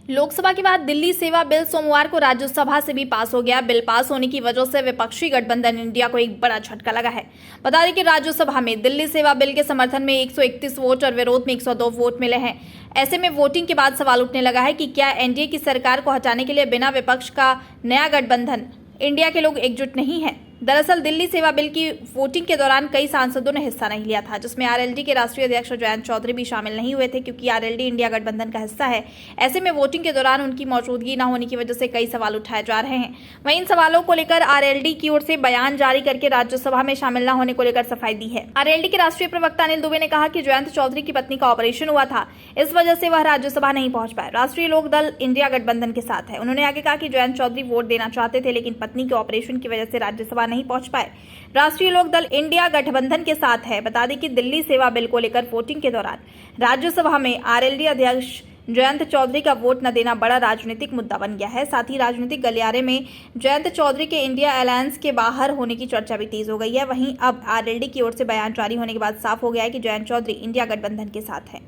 लोकसभा के बाद दिल्ली सेवा बिल सोमवार को राज्यसभा से भी पास हो गया। बिल पास होने की वजह से विपक्षी गठबंधन इंडिया को एक बड़ा झटका लगा है। बता दें कि राज्यसभा में दिल्ली सेवा बिल के समर्थन में 131 वोट और विरोध में 102 वोट मिले हैं। ऐसे में वोटिंग के बाद सवाल उठने लगा है कि क्या एनडीए की सरकार को हटाने के लिए बिना विपक्ष का नया गठबंधन इंडिया के लोग एकजुट नहीं है। दरअसल दिल्ली सेवा बिल की वोटिंग के दौरान कई सांसदों ने हिस्सा नहीं लिया था, जिसमें आरएलडी के राष्ट्रीय अध्यक्ष जयंत चौधरी भी शामिल नहीं हुए थे, क्योंकि आरएलडी इंडिया गठबंधन का हिस्सा है। ऐसे में वोटिंग के दौरान उनकी मौजूदगी न होने की वजह से कई सवाल उठाए जा रहे हैं। वहीं इन सवालों को लेकर आरएलडी की ओर से बयान जारी करके राज्यसभा में शामिल न होने को लेकर सफाई दी है। आरएलडी के राष्ट्रीय प्रवक्ता अनिल दुबे ने कहा कि जयंत चौधरी की पत्नी का ऑपरेशन हुआ था, इस वजह से वह राज्यसभा नहीं पहुंच पाए। राष्ट्रीय लोक दल इंडिया गठबंधन के साथ है। उन्होंने आगे कहा कि जयंत चौधरी वोट देना चाहते थे, लेकिन पत्नी के ऑपरेशन की वजह से राज्यसभा नहीं पहुंच पाए। राष्ट्रीय लोक दल इंडिया गठबंधन के साथ है। बता दें कि दिल्ली सेवा बिल को लेकर वोटिंग के दौरान राज्यसभा में आरएलडी अध्यक्ष जयंत चौधरी का वोट न देना बड़ा राजनीतिक मुद्दा बन गया है। साथ ही राजनीतिक गलियारे में जयंत चौधरी के इंडिया अलायंस के बाहर होने की चर्चा भी तेज हो गई है। वहीं अब आरएलडी की ओर से बयान जारी होने के बाद साफ हो गया है कि जयंत चौधरी इंडिया गठबंधन के साथ है।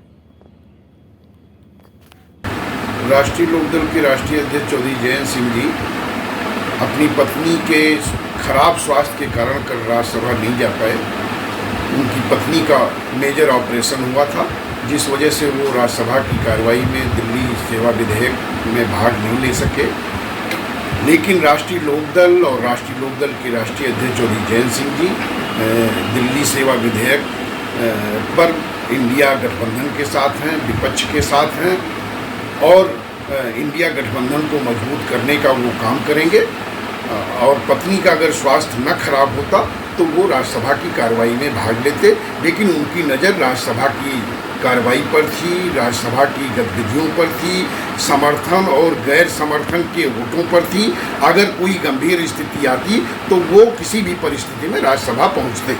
राष्ट्रीय लोकदल के राष्ट्रीय अध्यक्ष चौधरी जयंत सिंह जी अपनी पत्नी के खराब स्वास्थ्य के कारण कल राज्यसभा नहीं जा पाए। उनकी पत्नी का मेजर ऑपरेशन हुआ था, जिस वजह से वो राज्यसभा की कार्रवाई में दिल्ली सेवा विधेयक में भाग नहीं ले सके। लेकिन राष्ट्रीय लोकदल और राष्ट्रीय लोकदल के राष्ट्रीय अध्यक्ष चौधरी जयंत सिंह जी दिल्ली सेवा विधेयक पर इंडिया गठबंधन के साथ हैं, विपक्ष के साथ हैं और इंडिया गठबंधन को मजबूत करने का वो काम करेंगे। और पत्नी का अगर स्वास्थ्य न खराब होता तो वो राज्यसभा की कार्रवाई में भाग लेते, लेकिन उनकी नज़र राज्यसभा की कार्रवाई पर थी, राज्यसभा की गतिविधियों पर थी, समर्थन और गैर समर्थन के वोटों पर थी। अगर कोई गंभीर स्थिति आती तो वो किसी भी परिस्थिति में राज्यसभा पहुंचते।